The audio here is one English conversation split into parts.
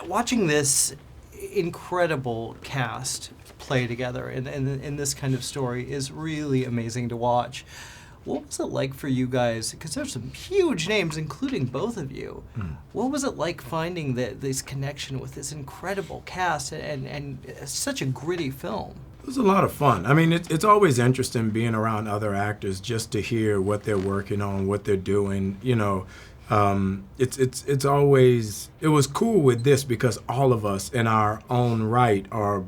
watching this incredible cast play together in this kind of story is really amazing to watch. What was it like for you guys? Because there's some huge names, including both of you. What was it like finding this connection with this incredible cast and such a gritty film? It was a lot of fun. I mean, it's always interesting being around other actors just to hear what they're working on, what they're doing. You know, it's always, it was cool with this because all of us in our own right are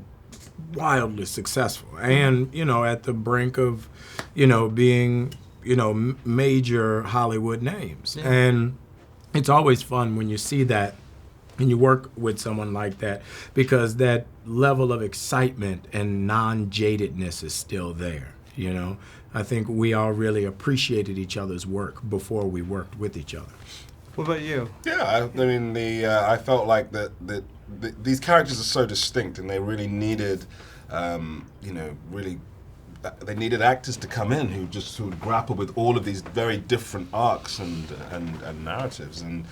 wildly successful and, you know, at the brink of, you know, being, you know, major Hollywood names. Yeah. And it's always fun when you see that and you work with someone like that because that level of excitement and non-jadedness is still there, you know. I think we all really appreciated each other's work before we worked with each other. What about you? Yeah, I mean, I felt like that these characters are so distinct and they really needed, you know, they needed actors to come in who just sort of grapple with all of these very different arcs and narratives and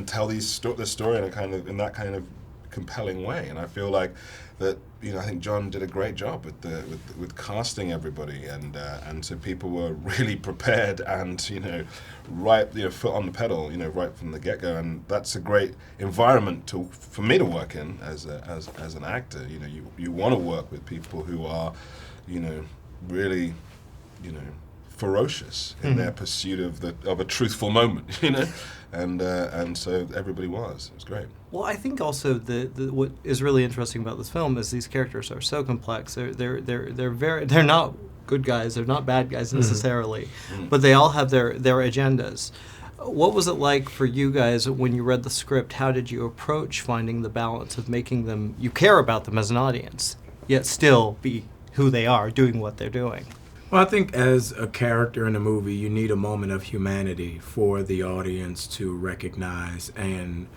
tell the story in that kind of compelling way. And I feel like that, you know, I think John did a great job with casting everybody, and so people were really prepared and, you know, foot on the pedal, you know, right from the get-go, and that's a great environment for me to work in as an actor. You know, you want to work with people who are, you know, really, you know, ferocious in their pursuit of a truthful moment, you know, and so everybody was. It was great. Well, I think also what is really interesting about this film is these characters are so complex. They're not good guys. They're not bad guys necessarily, but they all have their agendas. What was it like for you guys when you read the script? How did you approach finding the balance of making them, you care about them as an audience, yet still be who they are, doing what they're doing? Well, I think as a character in a movie, you need a moment of humanity for the audience to recognize and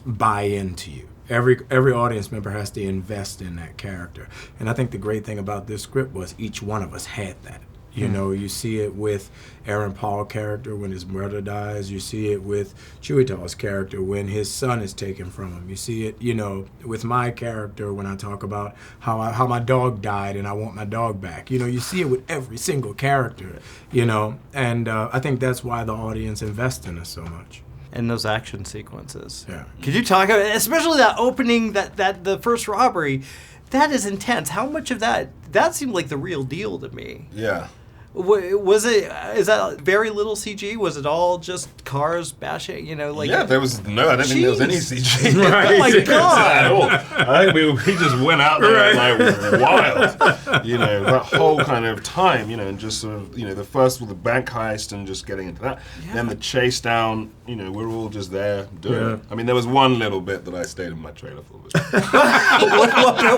buy into you. Every audience member has to invest in that character. And I think the great thing about this script was each one of us had that. You know, you see it with Aaron Paul's character when his brother dies. You see it with Chiwetel's character when his son is taken from him. You see it, you know, with my character when I talk about how my dog died and I want my dog back. You know, you see it with every single character, you know, and I think that's why the audience invests in us so much. And those action sequences. Yeah. Could you talk about, especially that opening, that the first robbery, that is intense. How much of that seemed like the real deal to me. Yeah. Was it? Is that very little CG? Was it all just cars bashing? You know, like I don't think there was any CG. Right. Oh my God! At all. I think we just went out there like wild. You know, that whole kind of time. You know, and just sort of, you know, with the bank heist and just getting into that. Yeah. Then the chase down. You know, we're all just there doing it. I mean, there was one little bit that I stayed in my trailer for. What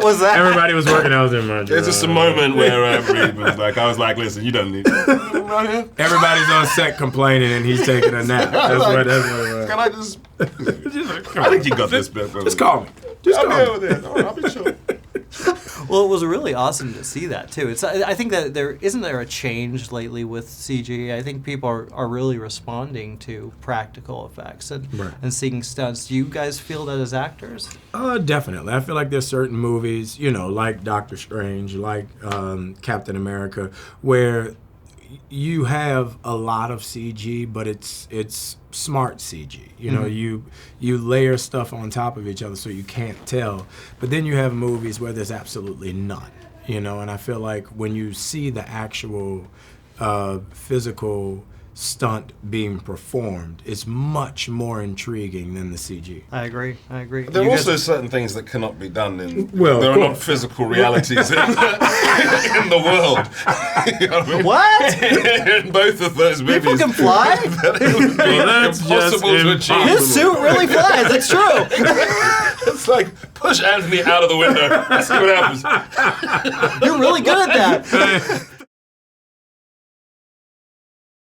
was that? Everybody was working out in my trailer. There's just a moment where I was like, listen, you don't need it. Everybody's on set complaining and he's taking a nap. That's what it was. Can I just... I think you got this bit. Just call me. I'll be there. I'll be sure. Well, it was really awesome to see that too. I think that there isn't a change lately with CG. I think people are really responding to practical effects and seeing stunts. Do you guys feel that as actors? Definitely. I feel like there's certain movies, you know, like Doctor Strange, like Captain America, where you have a lot of CG, but it's smart CG. You know, you layer stuff on top of each other so you can't tell. But then you have movies where there's absolutely none. You know, and I feel like when you see the actual physical stunt being performed, it's much more intriguing than the CG. I agree. There are also certain things that cannot be done in. Well, there are not physical realities in the world. You know what I mean? What? In both of those movies, people can fly. That it would be impossible to achieve. His suit really flies. It's true. It's like push Anthony out of the window. See what happens. You're really good at that.